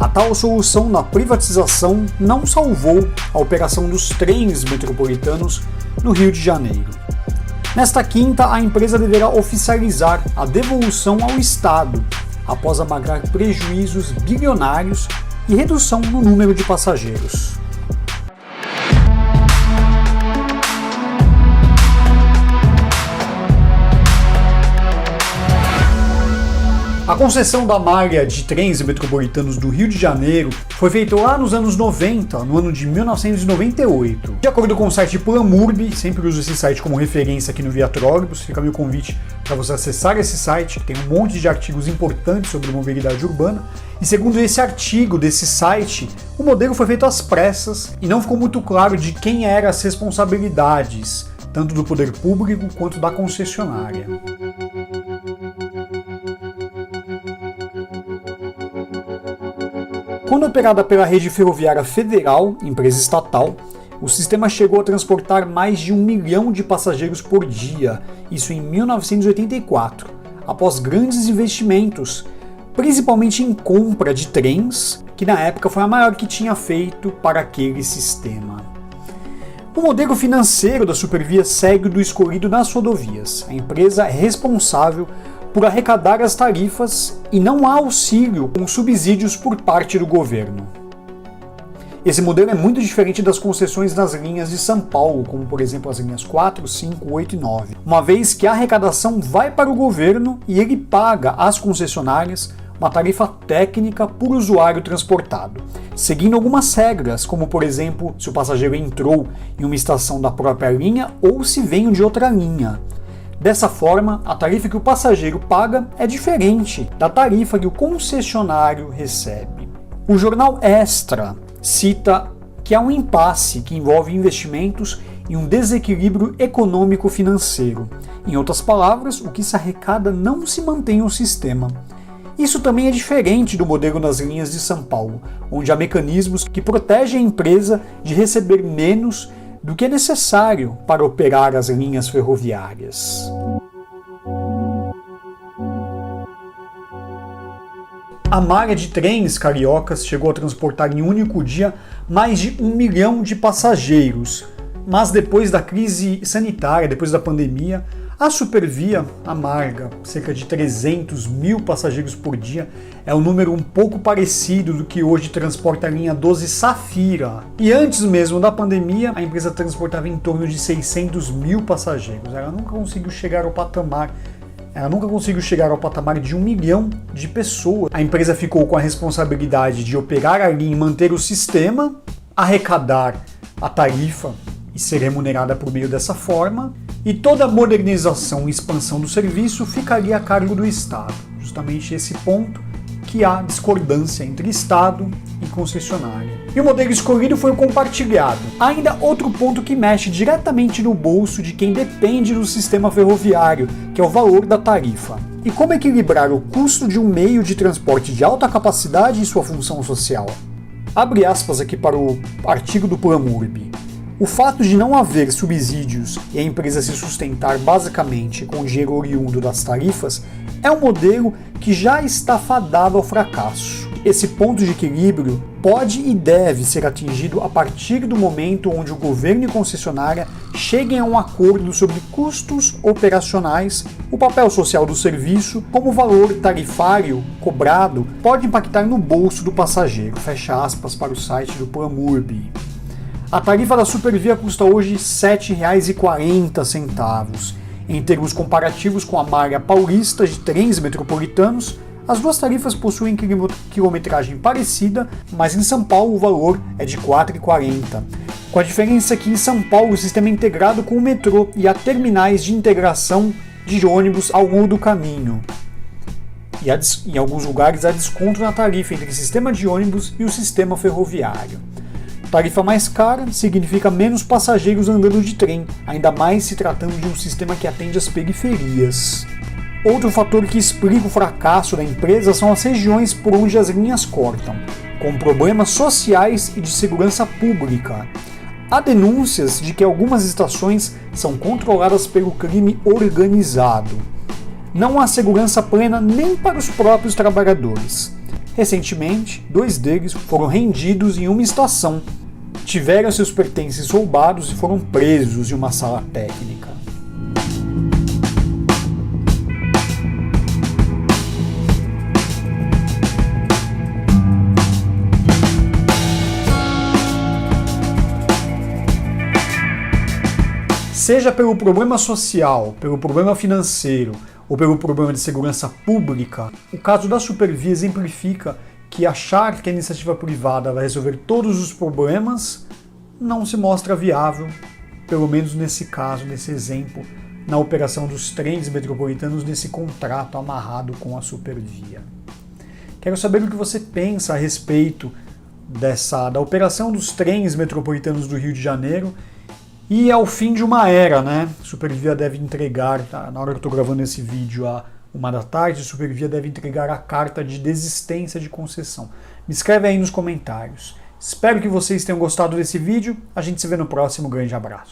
A tal solução na privatização não salvou a operação dos trens metropolitanos no Rio de Janeiro. Nesta quinta, a empresa deverá oficializar a devolução ao Estado, após amargar prejuízos bilionários e redução no número de passageiros. A concessão da malha de trens metropolitanos do Rio de Janeiro foi feita lá nos anos 90, no ano de 1998. De acordo com o site Planmurb, sempre uso esse site como referência aqui no Viatrólogos, fica meu convite para você acessar esse site, que tem um monte de artigos importantes sobre mobilidade urbana. E segundo esse artigo desse site, o modelo foi feito às pressas e não ficou muito claro de quem eram as responsabilidades, tanto do poder público quanto da concessionária. Quando operada pela Rede Ferroviária Federal, empresa estatal, o sistema chegou a transportar mais de 1 milhão de passageiros por dia, isso em 1984, após grandes investimentos, principalmente em compra de trens, que na época foi a maior que tinha feito para aquele sistema. O modelo financeiro da Supervia segue o do escolhido nas rodovias. A empresa é responsável por arrecadar as tarifas e não há auxílio com subsídios por parte do governo. Esse modelo é muito diferente das concessões nas linhas de São Paulo, como por exemplo as linhas 4, 5, 8 e 9, uma vez que a arrecadação vai para o governo e ele paga às concessionárias uma tarifa técnica por usuário transportado, seguindo algumas regras, como por exemplo se o passageiro entrou em uma estação da própria linha ou se veio de outra linha. Dessa forma, a tarifa que o passageiro paga é diferente da tarifa que o concessionário recebe. O jornal Extra cita que há um impasse que envolve investimentos e um desequilíbrio econômico-financeiro. Em outras palavras, o que se arrecada não se mantém no sistema. Isso também é diferente do modelo nas linhas de São Paulo, onde há mecanismos que protegem a empresa de receber menos do que é necessário para operar as linhas ferroviárias. A malha de trens cariocas chegou a transportar em um único dia mais de 1 milhão de passageiros, mas depois da crise sanitária, depois da pandemia, a Supervia amarga cerca de 300 mil passageiros por dia, é um número um pouco parecido do que hoje transporta a linha 12 Safira. E antes mesmo da pandemia, a empresa transportava em torno de 600 mil passageiros. Ela nunca conseguiu chegar ao patamar de 1 milhão de pessoas. A empresa ficou com a responsabilidade de operar a linha e manter o sistema, arrecadar a tarifa e ser remunerada por meio dessa forma, e toda a modernização e expansão do serviço ficaria a cargo do Estado. Justamente esse ponto que há discordância entre Estado e concessionária. E o modelo escolhido foi o compartilhado. Ainda outro ponto que mexe diretamente no bolso de quem depende do sistema ferroviário, que é o valor da tarifa. E como equilibrar o custo de um meio de transporte de alta capacidade e sua função social? Abre aspas aqui para o artigo do Planmurb. O fato de não haver subsídios e a empresa se sustentar basicamente com o dinheiro oriundo das tarifas é um modelo que já está fadado ao fracasso. Esse ponto de equilíbrio pode e deve ser atingido a partir do momento onde o governo e concessionária cheguem a um acordo sobre custos operacionais, o papel social do serviço, como o valor tarifário cobrado pode impactar no bolso do passageiro. Fecha aspas para o site do Planmurb. A tarifa da Supervia custa hoje R$ 7,40. Em termos comparativos com a malha paulista de trens metropolitanos, as duas tarifas possuem quilometragem parecida, mas em São Paulo o valor é de R$ 4,40. Com a diferença que em São Paulo o sistema é integrado com o metrô e há terminais de integração de ônibus ao longo do caminho. E em alguns lugares há desconto na tarifa entre o sistema de ônibus e o sistema ferroviário. Tarifa mais cara significa menos passageiros andando de trem, ainda mais se tratando de um sistema que atende às periferias. Outro fator que explica o fracasso da empresa são as regiões por onde as linhas cortam, com problemas sociais e de segurança pública. Há denúncias de que algumas estações são controladas pelo crime organizado. Não há segurança plena nem para os próprios trabalhadores. Recentemente, 2 deles foram rendidos em uma estação, tiveram seus pertences roubados e foram presos em uma sala técnica. Seja pelo problema social, pelo problema financeiro ou pelo problema de segurança pública, o caso da Supervia exemplifica que achar que a iniciativa privada vai resolver todos os problemas não se mostra viável, pelo menos nesse caso, nesse exemplo, na operação dos trens metropolitanos, nesse contrato amarrado com a Supervia. Quero saber o que você pensa a respeito da operação dos trens metropolitanos do Rio de Janeiro. E é o fim de uma era, né? Supervia deve entregar, na hora que eu estou gravando esse vídeo, à 1 da tarde, Supervia deve entregar a carta de desistência de concessão. Me escreve aí nos comentários. Espero que vocês tenham gostado desse vídeo. A gente se vê no próximo. Grande abraço.